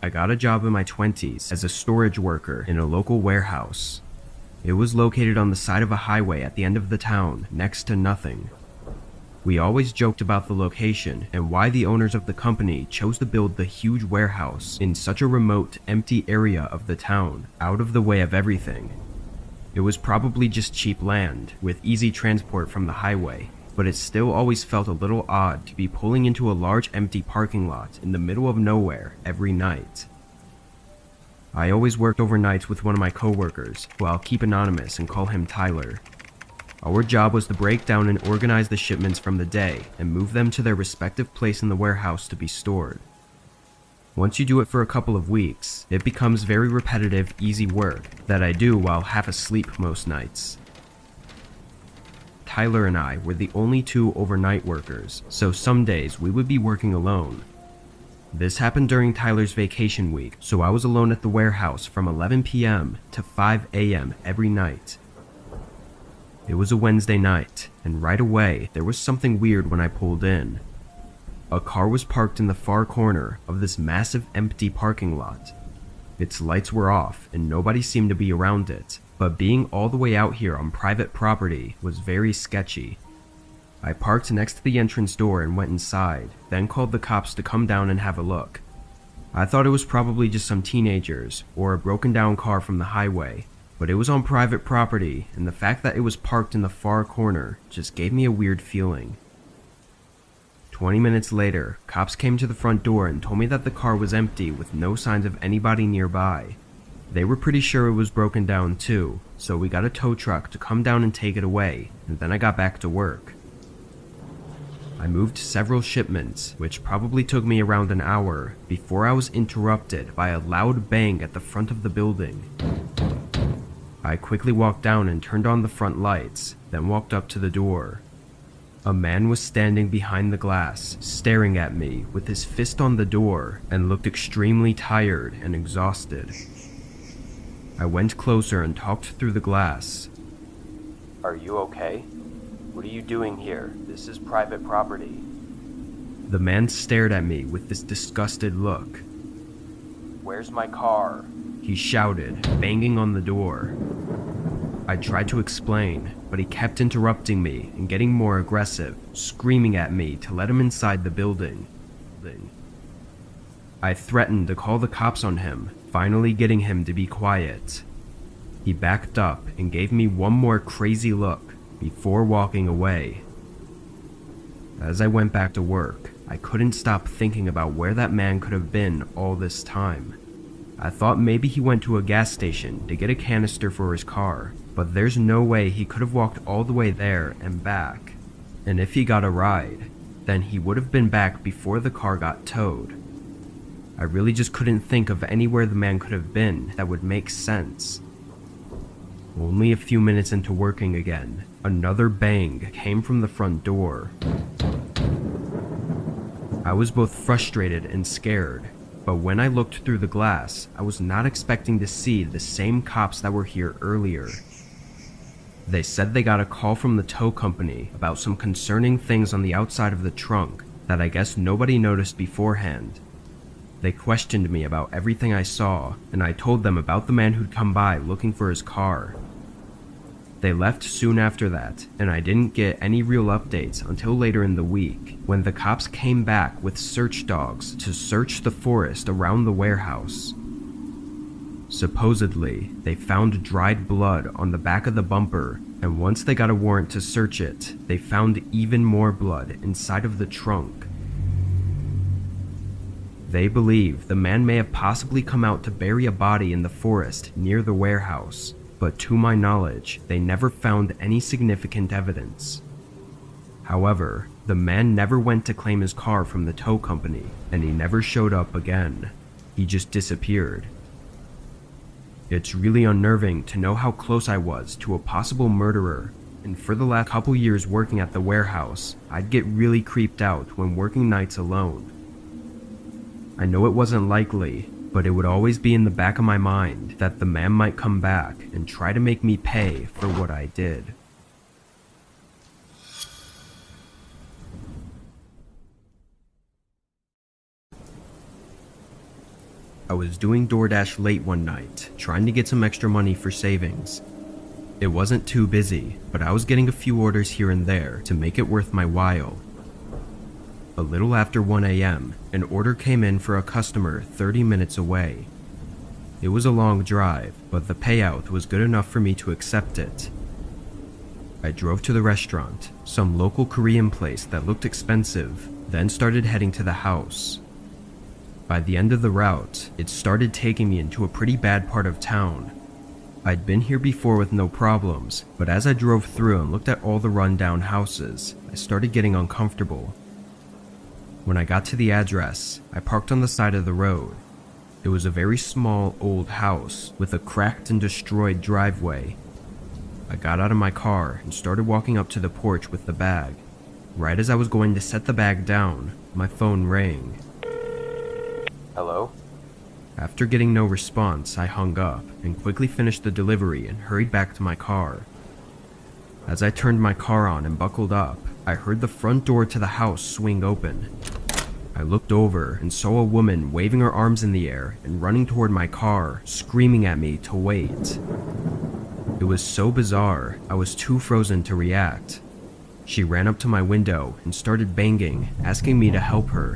I got a job in my 20s as a storage worker in a local warehouse. It was located on the side of a highway at the end of the town, next to nothing. We always joked about the location and why the owners of the company chose to build the huge warehouse in such a remote, empty area of the town, out of the way of everything. It was probably just cheap land, with easy transport from the highway, but it still always felt a little odd to be pulling into a large empty parking lot in the middle of nowhere every night. I always worked overnights with one of my coworkers, who I'll keep anonymous and call him Tyler. Our job was to break down and organize the shipments from the day and move them to their respective place in the warehouse to be stored. Once you do it for a couple of weeks, it becomes very repetitive, easy work that I do while half asleep most nights. Tyler and I were the only two overnight workers, so some days we would be working alone. This happened during Tyler's vacation week, so I was alone at the warehouse from 11 p.m. to 5 a.m. every night. It was a Wednesday night, and right away there was something weird when I pulled in. A car was parked in the far corner of this massive empty parking lot. Its lights were off and nobody seemed to be around it, but being all the way out here on private property was very sketchy. I parked next to the entrance door and went inside, then called the cops to come down and have a look. I thought it was probably just some teenagers or a broken down car from the highway, but it was on private property, and the fact that it was parked in the far corner just gave me a weird feeling. 20 minutes later, cops came to the front door and told me that the car was empty with no signs of anybody nearby. They were pretty sure it was broken down too, so we got a tow truck to come down and take it away, and then I got back to work. I moved several shipments, which probably took me around an hour, before I was interrupted by a loud bang at the front of the building. I quickly walked down and turned on the front lights, then walked up to the door. A man was standing behind the glass, staring at me with his fist on the door, and looked extremely tired and exhausted. I went closer and talked through the glass. "Are you okay? What are you doing here? This is private property." The man stared at me with this disgusted look. "Where's my car?" he shouted, banging on the door. I tried to explain, but he kept interrupting me and getting more aggressive, screaming at me to let him inside the building. I threatened to call the cops on him, finally getting him to be quiet. He backed up and gave me one more crazy look before walking away. As I went back to work, I couldn't stop thinking about where that man could have been all this time. I thought maybe he went to a gas station to get a canister for his car, but there's no way he could have walked all the way there and back. And if he got a ride, then he would have been back before the car got towed. I really just couldn't think of anywhere the man could have been that would make sense. Only a few minutes into working again, another bang came from the front door. I was both frustrated and scared, but when I looked through the glass, I was not expecting to see the same cops that were here earlier. They said they got a call from the tow company about some concerning things on the outside of the trunk that I guess nobody noticed beforehand. They questioned me about everything I saw, and I told them about the man who'd come by looking for his car. They left soon after that, and I didn't get any real updates until later in the week, when the cops came back with search dogs to search the forest around the warehouse. Supposedly, they found dried blood on the back of the bumper, and once they got a warrant to search it, they found even more blood inside of the trunk. They believe the man may have possibly come out to bury a body in the forest near the warehouse, but to my knowledge, they never found any significant evidence. However, the man never went to claim his car from the tow company, and he never showed up again. He just disappeared. It's really unnerving to know how close I was to a possible murderer, and for the last couple years working at the warehouse, I'd get really creeped out when working nights alone. I know it wasn't likely, but it would always be in the back of my mind that the man might come back and try to make me pay for what I did. I was doing DoorDash late one night, trying to get some extra money for savings. It wasn't too busy, but I was getting a few orders here and there to make it worth my while. A little after 1 a.m., an order came in for a customer 30 minutes away. It was a long drive, but the payout was good enough for me to accept it. I drove to the restaurant, some local Korean place that looked expensive, then started heading to the house. By the end of the route, it started taking me into a pretty bad part of town. I'd been here before with no problems, but as I drove through and looked at all the rundown houses, I started getting uncomfortable. When I got to the address, I parked on the side of the road. It was a very small, old house with a cracked and destroyed driveway. I got out of my car and started walking up to the porch with the bag. Right as I was going to set the bag down, my phone rang. Hello? After getting no response, I hung up and quickly finished the delivery and hurried back to my car. As I turned my car on and buckled up, I heard the front door to the house swing open. I looked over and saw a woman waving her arms in the air and running toward my car, screaming at me to wait. It was so bizarre, I was too frozen to react. She ran up to my window and started banging, asking me to help her.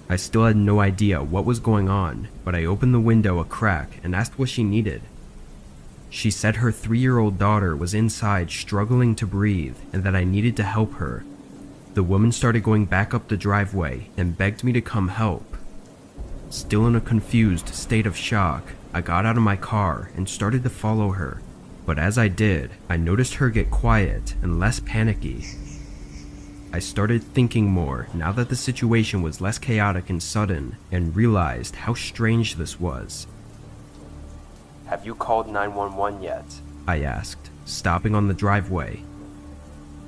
I still had no idea what was going on, but I opened the window a crack and asked what she needed. She said her 3-year-old daughter was inside struggling to breathe and that I needed to help her. The woman started going back up the driveway and begged me to come help. Still in a confused state of shock, I got out of my car and started to follow her. But as I did, I noticed her get quiet and less panicky. I started thinking more now that the situation was less chaotic and sudden, and realized how strange this was. Have you called 911 yet? I asked, stopping on the driveway.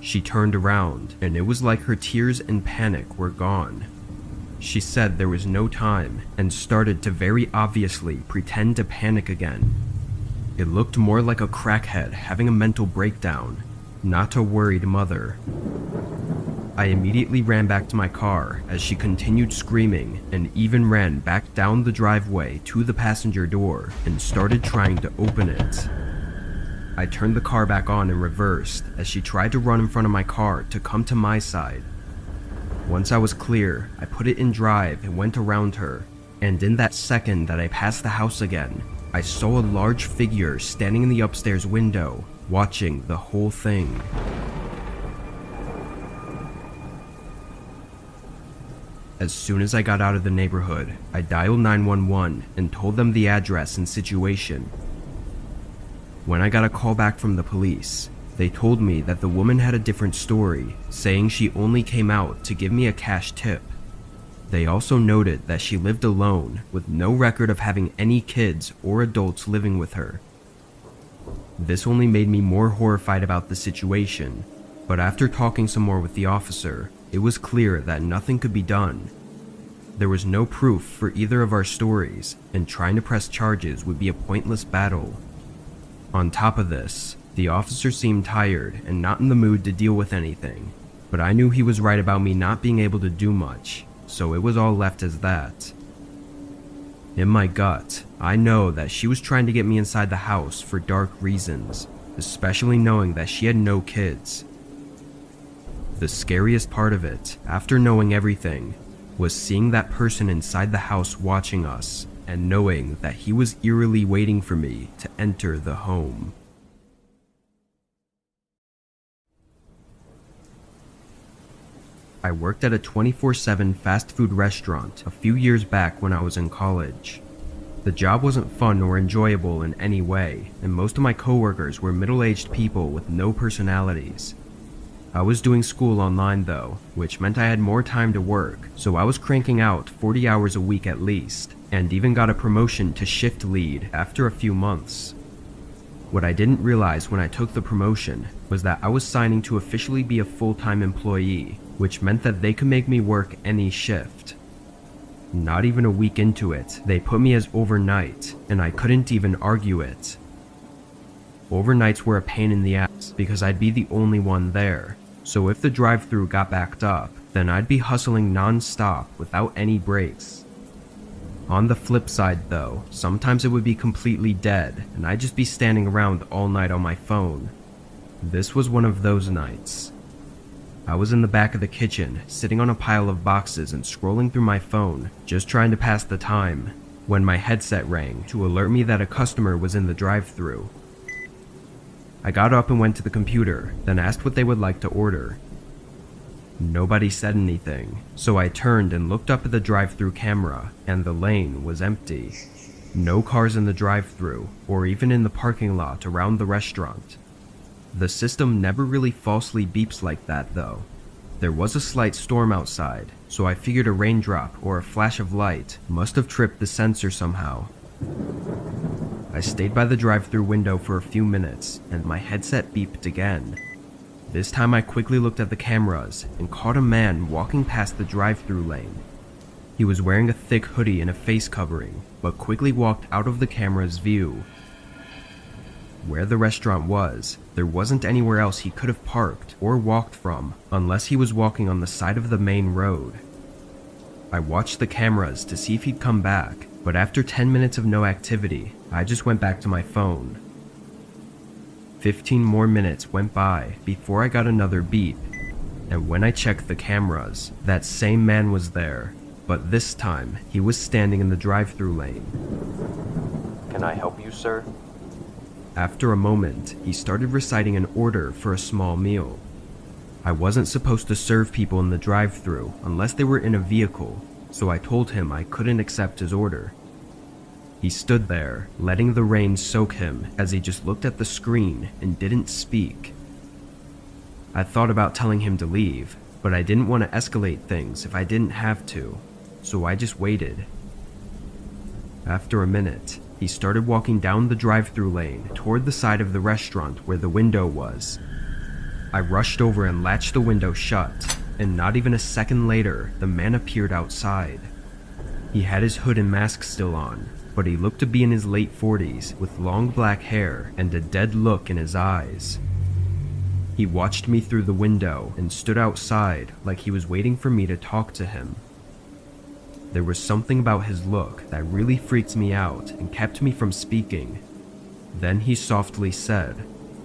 She turned around, and it was like her tears and panic were gone. She said there was no time, and started to very obviously pretend to panic again. It looked more like a crackhead having a mental breakdown, not a worried mother. I immediately ran back to my car as she continued screaming and even ran back down the driveway to the passenger door and started trying to open it. I turned the car back on and reversed as she tried to run in front of my car to come to my side. Once I was clear, I put it in drive and went around her, and in that second that I passed the house again, I saw a large figure standing in the upstairs window, watching the whole thing. As soon as I got out of the neighborhood, I dialed 911 and told them the address and situation. When I got a call back from the police, they told me that the woman had a different story, saying she only came out to give me a cash tip. They also noted that she lived alone with no record of having any kids or adults living with her. This only made me more horrified about the situation, but after talking some more with the officer, it was clear that nothing could be done. There was no proof for either of our stories, and trying to press charges would be a pointless battle. On top of this, the officer seemed tired and not in the mood to deal with anything, but I knew he was right about me not being able to do much, so it was all left as that. In my gut, I know that she was trying to get me inside the house for dark reasons, especially knowing that she had no kids. The scariest part of it, after knowing everything, was seeing that person inside the house watching us and knowing that he was eerily waiting for me to enter the home. I worked at a 24/7 fast food restaurant a few years back when I was in college. The job wasn't fun or enjoyable in any way, and most of my coworkers were middle-aged people with no personalities. I was doing school online though, which meant I had more time to work, so I was cranking out 40 hours a week at least, and even got a promotion to shift lead after a few months. What I didn't realize when I took the promotion was that I was signing to officially be a full-time employee, which meant that they could make me work any shift. Not even a week into it, they put me as overnight, and I couldn't even argue it. Overnights were a pain in the ass because I'd be the only one there, so if the drive-thru got backed up, then I'd be hustling non-stop without any breaks. On the flip side though, sometimes it would be completely dead and I'd just be standing around all night on my phone. This was one of those nights. I was in the back of the kitchen, sitting on a pile of boxes and scrolling through my phone, just trying to pass the time, when my headset rang to alert me that a customer was in the drive-thru. I got up and went to the computer, then asked what they would like to order. Nobody said anything, so I turned and looked up at the drive-thru camera, and the lane was empty. No cars in the drive-thru, or even in the parking lot around the restaurant. The system never really falsely beeps like that though. There was a slight storm outside, so I figured a raindrop or a flash of light must have tripped the sensor somehow. I stayed by the drive-thru window for a few minutes, and my headset beeped again. This time I quickly looked at the cameras and caught a man walking past the drive-thru lane. He was wearing a thick hoodie and a face covering, but quickly walked out of the camera's view. Where the restaurant was, there wasn't anywhere else he could have parked or walked from unless he was walking on the side of the main road. I watched the cameras to see if he'd come back, but after 10 minutes of no activity, I just went back to my phone. 15 more minutes went by before I got another beep, and when I checked the cameras, that same man was there, but this time he was standing in the drive-thru lane. Can I help you, sir? After a moment, he started reciting an order for a small meal. I wasn't supposed to serve people in the drive-thru unless they were in a vehicle, so I told him I couldn't accept his order. He stood there, letting the rain soak him as he just looked at the screen and didn't speak. I thought about telling him to leave, but I didn't want to escalate things if I didn't have to, so I just waited. After a minute, he started walking down the drive-thru lane toward the side of the restaurant where the window was. I rushed over and latched the window shut, and not even a second later, the man appeared outside. He had his hood and mask still on, but he looked to be in his late 40s with long black hair and a dead look in his eyes. He watched me through the window and stood outside like he was waiting for me to talk to him. There was something about his look that really freaked me out and kept me from speaking. Then he softly said,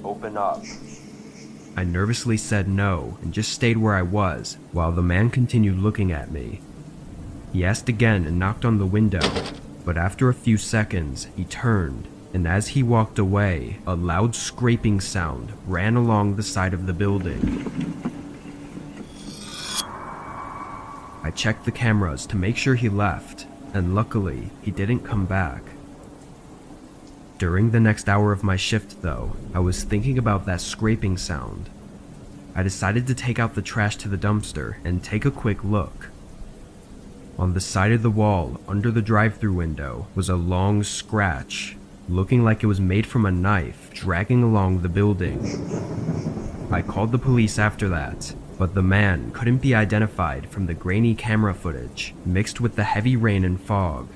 "Open up." I nervously said no and just stayed where I was while the man continued looking at me. He asked again and knocked on the window, but after a few seconds he turned, and as he walked away, a loud scraping sound ran along the side of the building. I checked the cameras to make sure he left, and luckily, he didn't come back. During the next hour of my shift though, I was thinking about that scraping sound. I decided to take out the trash to the dumpster and take a quick look. On the side of the wall, under the drive-thru window, was a long scratch, looking like it was made from a knife dragging along the building. I called the police after that, but the man couldn't be identified from the grainy camera footage mixed with the heavy rain and fog.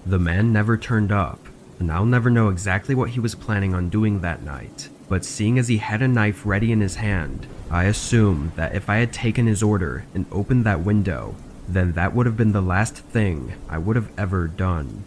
The man never turned up, and I'll never know exactly what he was planning on doing that night, but seeing as he had a knife ready in his hand, I assumed that if I had taken his order and opened that window, then that would have been the last thing I would have ever done.